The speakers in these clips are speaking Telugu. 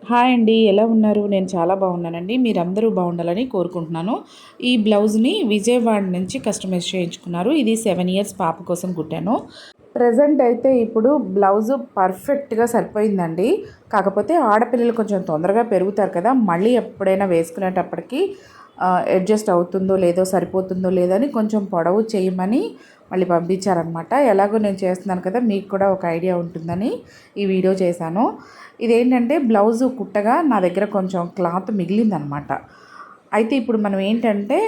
హాయ్ అండి, ఎలా ఉన్నారు? నేను చాలా బాగున్నానండి. మీరందరూ బాగుండాలని కోరుకుంటున్నాను. ఈ బ్లౌజ్ని విజయవాడ నుంచి కస్టమైజ్ చేయించుకున్నారు. ఇది 7 ఇయర్స్ పాప కోసం కుట్టాను. ప్రజెంట్ అయితే ఇప్పుడు బ్లౌజు పర్ఫెక్ట్గా సరిపోయిందండి. కాకపోతే ఆడపిల్లలు కొంచెం తొందరగా పెరుగుతారు కదా, మళ్ళీ ఎప్పుడైనా వేసుకునేటప్పటికి అడ్జస్ట్ అవుతుందో లేదో, సరిపోతుందో లేదో అని కొంచెం పొడవు చేయమని మళ్ళీ పంపించారనమాట. ఎలాగో నేను చేస్తున్నాను కదా, మీకు కూడా ఒక ఐడియా ఉంటుందని ఈ వీడియో చేశాను. ఇదేంటంటే బ్లౌజు కుట్టగా నా దగ్గర కొంచెం క్లాత్ మిగిలిందనమాట. అయితే ఇప్పుడు మనం ఏంటంటే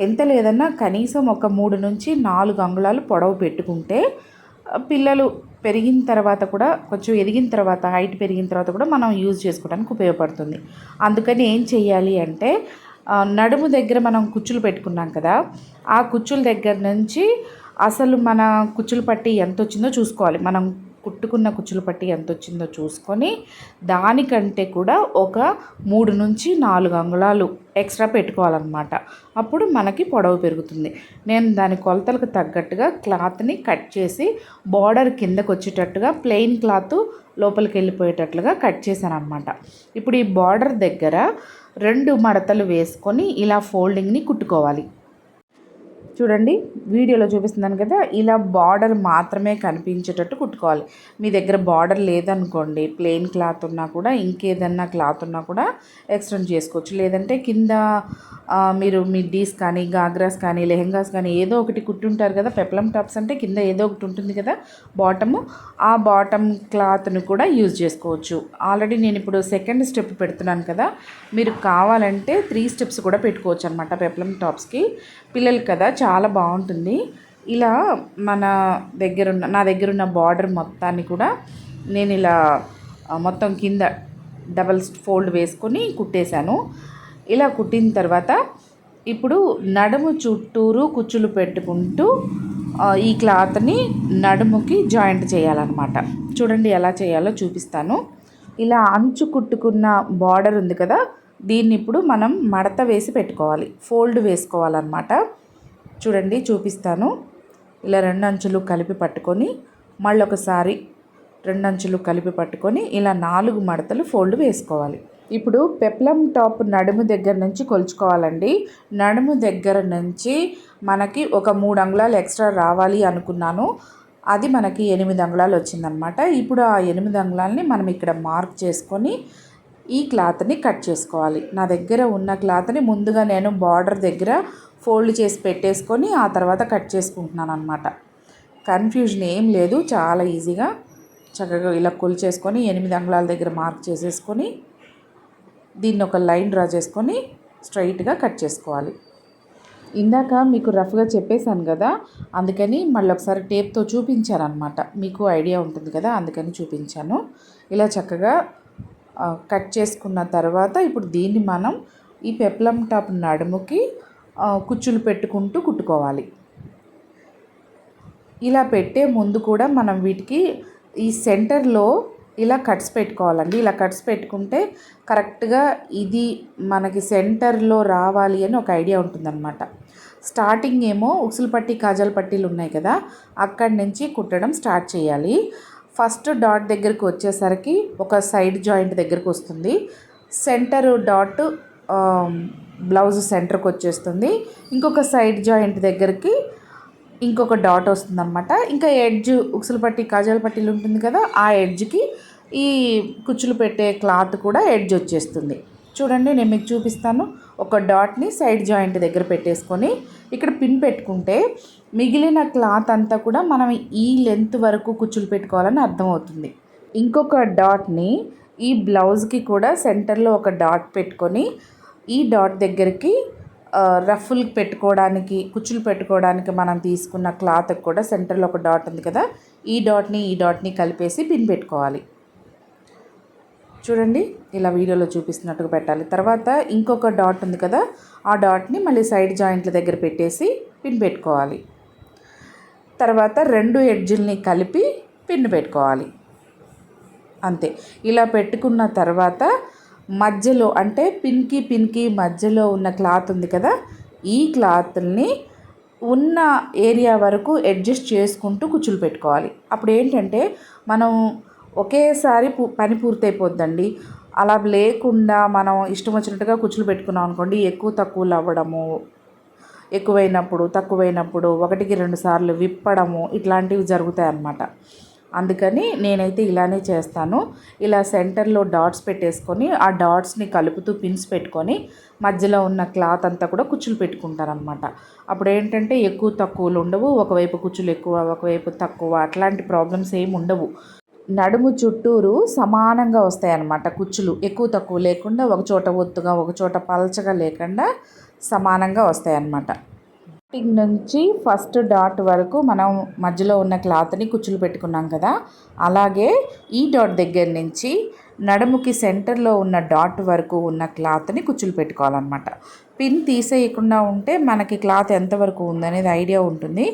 ఎంత లేదన్నా కనీసం ఒక 3 నుంచి 4 అంగుళాలు పొడవు పెట్టుకుంటే పిల్లలు పెరిగిన తర్వాత కూడా, కొంచెం ఎదిగిన తర్వాత, హైట్ పెరిగిన తర్వాత కూడా మనం యూజ్ చేసుకోవడానికి ఉపయోగపడుతుంది. అందుకని ఏం చెయ్యాలి అంటే నడుము దగ్గర మనం కుచ్చులు పెట్టుకున్నాం కదా, ఆ కుచ్చుల దగ్గర నుంచి అసలు మన కుచ్చులు పట్టి ఎంత వచ్చిందో చూసుకోవాలి. మనం కుట్టుకున్న కుచ్చులు పట్టి ఎంత వచ్చిందో చూసుకొని దానికంటే కూడా ఒక 3 నుంచి 4 అంగుళాలు ఎక్స్ట్రా పెట్టుకోవాలన్నమాట. అప్పుడు మనకి పొడవు పెరుగుతుంది. నేను దాని కొలతలకు తగ్గట్టుగా క్లాత్ని కట్ చేసి బార్డర్ కిందకు వచ్చేటట్టుగా, ప్లెయిన్ క్లాత్ లోపలికి వెళ్ళిపోయేటట్లుగా కట్ చేశాను అనమాట. ఇప్పుడు ఈ బార్డర్ దగ్గర 2 మడతలు వేసుకొని ఇలా ఫోల్డింగ్ని కుట్టుకోవాలి. చూడండి, వీడియోలో చూపిస్తున్నాను కదా, ఇలా బార్డర్ మాత్రమే కనిపించేటట్టు కుట్టుకోవాలి. మీ దగ్గర బార్డర్ లేదనుకోండి, ప్లెయిన్ క్లాత్ ఉన్నా కూడా, ఇంకేదన్నా క్లాత్ ఉన్నా కూడా ఎక్స్టెండ్ చేసుకోవచ్చు. లేదంటే కింద మీరు మిడ్డీస్ కానీ, గాగ్రాస్ కానీ, లెహెంగాస్ కానీ ఏదో ఒకటి కుట్టుంటారు కదా. పెప్లం టాప్స్ అంటే కింద ఏదో ఒకటి ఉంటుంది కదా బాటము, ఆ బాటమ్ క్లాత్ను కూడా యూజ్ చేసుకోవచ్చు. ఆల్రెడీ నేను ఇప్పుడు సెకండ్ స్టెప్ పెడుతున్నాను కదా, మీరు కావాలంటే 3 స్టెప్స్ కూడా పెట్టుకోవచ్చు అనమాట. పెప్లం టాప్స్కి పిల్లలు కదా, చాలా బాగుంటుంది. ఇలా నా దగ్గరున్న బార్డర్ మొత్తాన్ని కూడా నేను ఇలా మొత్తం కింద డబల్ ఫోల్డ్ వేసుకొని కుట్టేశాను. ఇలా కుట్టిన తర్వాత ఇప్పుడు నడుము చుట్టూరు కుచ్చులు పెట్టుకుంటూ ఈ క్లాత్ని నడుముకి జాయింట్ చేయాలన్నమాట. చూడండి ఎలా చేయాలో చూపిస్తాను. ఇలా అంచు కుట్టుకున్న బార్డర్ ఉంది కదా, దీన్ని ఇప్పుడు మనం మడత వేసి పెట్టుకోవాలి, ఫోల్డ్ వేసుకోవాలన్నమాట. చూడండి చూపిస్తాను. ఇలా 2 అంచులు కలిపి పట్టుకొని మళ్ళీ ఒకసారి 2 అంచులు కలిపి పట్టుకొని ఇలా 4 మడతలు ఫోల్డ్ వేసుకోవాలి. ఇప్పుడు పెప్లం టాప్ నడుము దగ్గర నుంచి కొలుచుకోవాలండి. నడుము దగ్గర నుంచి మనకి ఒక 3 అంగుళాలు ఎక్స్ట్రా రావాలి అనుకున్నాను. అది మనకి 8 అంగుళాలు వచ్చిందనమాట. ఇప్పుడు ఆ 8 అంగుళాలని మనం ఇక్కడ మార్క్ చేసుకొని ఈ క్లాత్ని కట్ చేసుకోవాలి. నా దగ్గర ఉన్న క్లాత్ని ముందుగా నేను బార్డర్ దగ్గర ఫోల్డ్ చేసి పెట్టేసుకొని ఆ తర్వాత కట్ చేసుకుంటున్నాను అనమాట. కన్ఫ్యూజన్ ఏం లేదు, చాలా ఈజీగా చక్కగా ఇలా కొలిచేసుకొని 8 అంగుళాల దగ్గర మార్క్ చేసేసుకొని దీన్ని ఒక లైన్ డ్రా చేసుకొని స్ట్రైట్గా కట్ చేసుకోవాలి. ఇందాక మీకు రఫ్గా చెప్పేశాను కదా, అందుకని మళ్ళీ ఒకసారి టేప్తో చూపించాను అనమాట. మీకు ఐడియా ఉంటుంది కదా, అందుకని చూపించాను. ఇలా చక్కగా కట్ చేసుకున్న తర్వాత ఇప్పుడు దీన్ని మనం ఈ పెప్లం టాప్ నడుముకి కుచ్చులు పెట్టుకుంటూ కుట్టుకోవాలి. ఇలా పెట్టే ముందు కూడా మనం వీటికి ఈ సెంటర్లో ఇలా కట్స్ పెట్టుకోవాలండి. ఇలా కట్స్ పెట్టుకుంటే కరెక్ట్గా ఇది మనకి సెంటర్లో రావాలి అని ఒక ఐడియా ఉంటుందన్నమాట. స్టార్టింగ్ ఏమో ఉక్సులు పట్టి, కాజాల పట్టీలు ఉన్నాయి కదా, అక్కడి నుంచి కుట్టడం స్టార్ట్ చేయాలి. ఫస్ట్ డాట్ దగ్గరికి వచ్చేసరికి ఒక సైడ్ జాయింట్ దగ్గరికి వస్తుంది. సెంటర్ డాట్ బ్లౌజ్ సెంటర్కి వచ్చేస్తుంది. ఇంకొక సైడ్ జాయింట్ దగ్గరికి ఇంకొక డాట్ వస్తుందన్నమాట. ఇంకా ఎడ్జ్ ఉక్సులు పట్టి, కాజాల పట్టీలు ఉంటుంది కదా, ఆ ఎడ్జ్కి ఈ కుచ్చులు పెట్టే క్లాత్ కూడా ఎడ్జ్ వచ్చేస్తుంది. చూడండి, నేను మీకు చూపిస్తాను. ఒక డాట్ని సైడ్ జాయింట్ దగ్గర పెట్టేసుకొని ఇక్కడ పిన్ పెట్టుకుంటే మిగిలిన క్లాత్ అంతా కూడా మనం ఈ లెంత్ వరకు కుచ్చులు పెట్టుకోవాలని అర్థమవుతుంది. ఇంకొక డాట్ని ఈ బ్లౌజ్కి కూడా సెంటర్లో ఒక డాట్ పెట్టుకొని ఈ డాట్ దగ్గరికి రఫుల్ పెట్టుకోవడానికి, కుచ్చులు పెట్టుకోవడానికి మనం తీసుకున్న క్లాత్కి కూడా సెంటర్లో ఒక డాట్ ఉంది కదా, ఈ డాట్ని కలిపేసి పిన్ పెట్టుకోవాలి. చూడండి, ఇలా వీడియోలో చూపిస్తున్నట్టుగా పెట్టాలి. తర్వాత ఇంకొక డాట్ ఉంది కదా, ఆ డాట్ని మళ్ళీ సైడ్ జాయింట్ల దగ్గర పెట్టేసి పిన్ పెట్టుకోవాలి. తర్వాత 2 ఎడ్జుల్ని కలిపి పిన్ పెట్టుకోవాలి. అంతే. ఇలా పెట్టుకున్న తర్వాత మధ్యలో, అంటే పిన్కి మధ్యలో ఉన్న క్లాత్ ఉంది కదా, ఈ క్లాత్ని ఉన్న ఏరియా వరకు అడ్జస్ట్ చేసుకుంటూ కుచ్చులు పెట్టుకోవాలి. అప్పుడు ఏంటంటే మనం ఒకేసారి పని పూర్తయిపోద్దండి. అలా లేకుండా మనం ఇష్టం వచ్చినట్టుగా కుచ్చులు పెట్టుకున్నాం అనుకోండి, ఎక్కువ తక్కువలు అవ్వడము, ఎక్కువైనప్పుడు తక్కువైనప్పుడు 1-2 సార్లు విప్పడము ఇట్లాంటివి జరుగుతాయి అన్నమాట. అందుకని నేనైతే ఇలానే చేస్తాను. ఇలా సెంటర్లో డాట్స్ పెట్టేసుకొని ఆ డాట్స్ని కలుపుతూ పిన్స్ పెట్టుకొని మధ్యలో ఉన్న క్లాత్ అంతా కూడా కుచ్చులు పెట్టుకుంటారనమాట. అప్పుడు ఏంటంటే ఎక్కువ తక్కువలు ఉండవు, ఒకవైపు కుచ్చులు ఎక్కువ ఒకవైపు తక్కువ అట్లాంటి ప్రాబ్లమ్స్ ఏమి ఉండవు. నడుము చుట్టూరు సమానంగా వస్తాయన్నమాట కుచ్చులు, ఎక్కువ తక్కువ లేకుండా ఒకచోట ఒత్తుగా ఒకచోట పలచగా లేకుండా సమానంగా వస్తాయన్నమాట. స్టార్టింగ్ నుంచి ఫస్ట్ డాట్ వరకు మనం మధ్యలో ఉన్న క్లాత్ని కుచ్చులు పెట్టుకున్నాం కదా, అలాగే ఈ డాట్ దగ్గర నుంచి నడుముకి సెంటర్లో ఉన్న డాట్ వరకు ఉన్న క్లాత్ని కుచ్చులు పెట్టుకోవాలన్నమాట. పిన్ తీసేయకుండా ఉంటే మనకి క్లాత్ ఎంతవరకు ఉందనేది ఐడియా ఉంటుంది.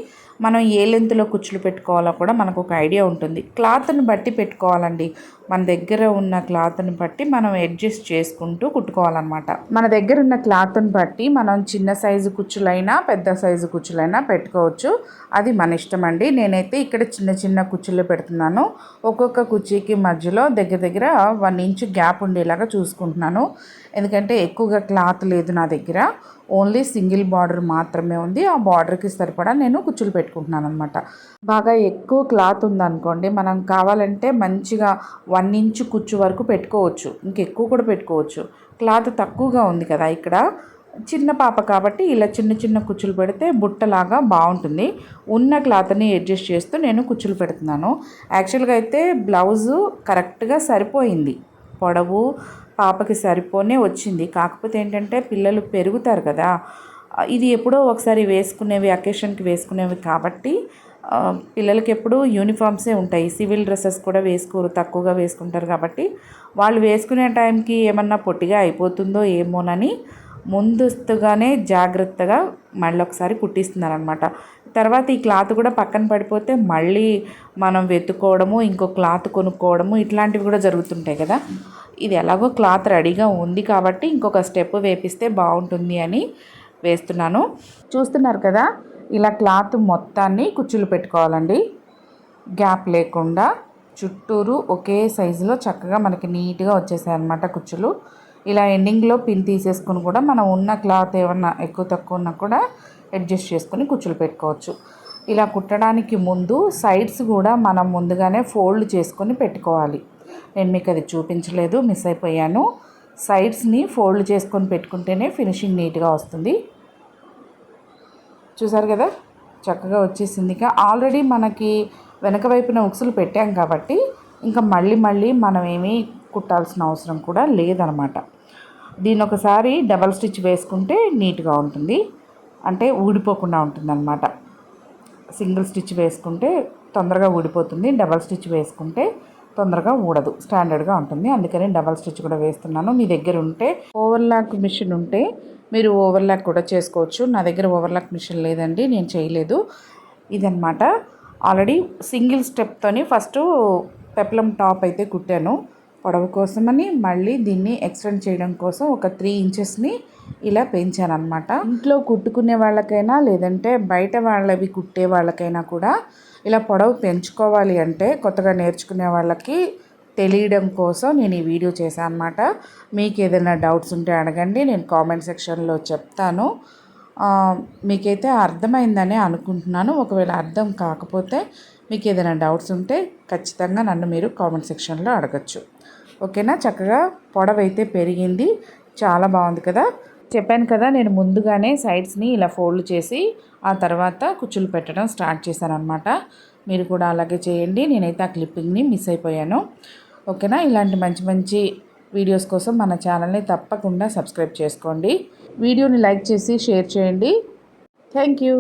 మనం ఏ లెంత్లో కుచ్చులు పెట్టుకోవాలో కూడా మనకు ఒక ఐడియా ఉంటుంది. క్లాత్ని బట్టి పెట్టుకోవాలండి. మన దగ్గర ఉన్న క్లాత్ని బట్టి మనం అడ్జస్ట్ చేసుకుంటూ కుట్టుకోవాలన్నమాట. మన దగ్గర ఉన్న క్లాత్ని బట్టి మనం చిన్న సైజు కుచ్చులైనా పెద్ద సైజు కుచ్చులైనా పెట్టుకోవచ్చు. అది మన ఇష్టం అండి. నేనైతే ఇక్కడ చిన్న చిన్న కుచ్చులు పెడుతున్నాను. ఒక్కొక్క కుర్చీకి మధ్యలో దగ్గర 1 ఇంచ్ గ్యాప్ ఉండేలాగా చూసుకుంటున్నాను. ఎందుకంటే ఎక్కువగా క్లాత్ లేదు నా దగ్గర, ఓన్లీ సింగిల్ బార్డర్ మాత్రమే ఉంది. ఆ బార్డర్కి సరిపడా నేను కుచ్చులు పెట్టుకుంటున్నాను అనమాట. బాగా ఎక్కువ క్లాత్ ఉందనుకోండి, మనం కావాలంటే మంచిగా 1 ఇంచ్ కుచ్చు వరకు పెట్టుకోవచ్చు, ఇంకెక్కువ కూడా పెట్టుకోవచ్చు. క్లాత్ తక్కువగా ఉంది కదా ఇక్కడ, చిన్న పాప కాబట్టి ఇలా చిన్న చిన్న కుచ్చులు పెడితే బుట్టలాగా బాగుంటుంది. ఉన్న క్లాత్ని అడ్జస్ట్ చేస్తూ నేను కుచ్చులు పెడుతున్నాను. యాక్చువల్గా అయితే బ్లౌజు కరెక్ట్గా సరిపోయింది, పొడవు పాపకి సరిపోనే వచ్చింది. కాకపోతే ఏంటంటే పిల్లలు పెరుగుతారు కదా, ఇది ఎప్పుడో ఒకసారి వేసుకునేవి, అకేషన్కి వేసుకునేవి కాబట్టి పిల్లలకి ఎప్పుడు యూనిఫామ్సే ఉంటాయి. సివిల్ డ్రెస్సెస్ కూడా వేసుకోరు, తక్కువగా వేసుకుంటారు కాబట్టి వాళ్ళు వేసుకునే టైంకి ఏమన్నా పొట్టిగా అయిపోతుందో ఏమోనని ముందస్తుగానే జాగ్రత్తగా మళ్ళీ ఒకసారి కుట్టిస్తున్నారనమాట. తర్వాత ఈ క్లాత్ కూడా పక్కన పడిపోతే మళ్ళీ మనం వెతుక్కోవడము, ఇంకో క్లాత్ కొనుక్కోవడము ఇట్లాంటివి కూడా జరుగుతుంటాయి కదా. ఇది ఎలాగో క్లాత్ రెడీగా ఉంది కాబట్టి ఇంకొక స్టెప్ వేపిస్తే బాగుంటుంది అని వేస్తున్నాను. చూస్తున్నారు కదా, ఇలా క్లాత్ మొత్తాన్ని కుచ్చులు పెట్టుకోవాలండి. గ్యాప్ లేకుండా చుట్టూరు ఒకే సైజులో చక్కగా మనకి నీట్గా వచ్చేసాయి అన్నమాట కుచ్చులు. ఇలా ఎండింగ్లో పిన్ తీసేసుకుని కూడా మనం ఉన్న క్లాత్ ఏమన్నా ఎక్కువ తక్కువ ఉన్నా కూడా అడ్జస్ట్ చేసుకుని కుచ్చులు పెట్టుకోవచ్చు. ఇలా కుట్టడానికి ముందు సైడ్స్ కూడా మనం ముందుగానే ఫోల్డ్ చేసుకొని పెట్టుకోవాలి. నేను మీకు అది చూపించలేదు, మిస్ అయిపోయాను. సైడ్స్ని ఫోల్డ్ చేసుకొని పెట్టుకుంటేనే ఫినిషింగ్ నీట్గా వస్తుంది. చూసారు కదా, చక్కగా వచ్చేసింది. ఇక ఆల్రెడీ మనకి వెనక వైపున ఉక్సులు పెట్టాం కాబట్టి ఇంకా మళ్ళీ మనం ఏమీ కుట్టాల్సిన అవసరం కూడా లేదనమాట. దీన్ని ఒకసారి డబల్ స్టిచ్ వేసుకుంటే నీట్గా ఉంటుంది, అంటే ఊడిపోకుండా ఉంటుందన్నమాట. సింగిల్ స్టిచ్ వేసుకుంటే తొందరగా ఊడిపోతుంది, డబల్ స్టిచ్ వేసుకుంటే తొందరగా ఊడదు, స్టాండర్డ్గా ఉంటుంది. అందుకని డబల్ స్టిచ్ కూడా వేస్తున్నాను. మీ దగ్గర ఉంటే ఓవర్లాక్ మిషన్ ఉంటే మీరు ఓవర్లాక్ కూడా చేసుకోవచ్చు. నా దగ్గర ఓవర్లాక్ మిషన్ లేదండి, నేను చేయలేదు. ఇదన్నమాట. ఆల్రెడీ సింగిల్ స్టెప్తోని ఫస్ట్ పెప్లం టాప్ అయితే కుట్టాను పొడవు కోసమని. మళ్ళీ దీన్ని ఎక్స్టెండ్ చేయడం కోసం ఒక 3 ఇంచెస్ని ఇలా పెంచాను అనమాట. ఇంట్లో కుట్టుకునే వాళ్ళకైనా లేదంటే బయట వాళ్ళవి కుట్టే వాళ్ళకైనా కూడా ఇలా పొడవు పెంచుకోవాలి అంటే కొత్తగా నేర్చుకునే వాళ్ళకి తెలియడం కోసం నేను ఈ వీడియో చేశాను అనమాట. మీకు ఏదైనా డౌట్స్ ఉంటే అడగండి, నేను కామెంట్ సెక్షన్లో చెప్తాను. మీకైతే అర్థమైందని అనుకుంటున్నాను. ఒకవేళ అర్థం కాకపోతే మీకు ఏదైనా డౌట్స్ ఉంటే ఖచ్చితంగా నన్ను మీరు కామెంట్ సెక్షన్లో అడగచ్చు. ఓకేనా. చక్కగా పొడవైతే పెరిగింది, చాలా బాగుంది కదా. చెప్పాను కదా, నేను ముందుగానే సైడ్స్ని ఇలా ఫోల్డ్ చేసి ఆ తర్వాత కుచ్చులు పెట్టడం స్టార్ట్ చేశాను అనమాట. మీరు కూడా అలాగే చేయండి. నేనైతే ఆ క్లిప్పింగ్ని మిస్ అయిపోయాను. ఓకేనా. ఇలాంటి మంచి మంచి వీడియోస్ కోసం మన ఛానల్ని తప్పకుండా సబ్స్క్రైబ్ చేసుకోండి. వీడియోని లైక్ చేసి షేర్ చేయండి. Thank you.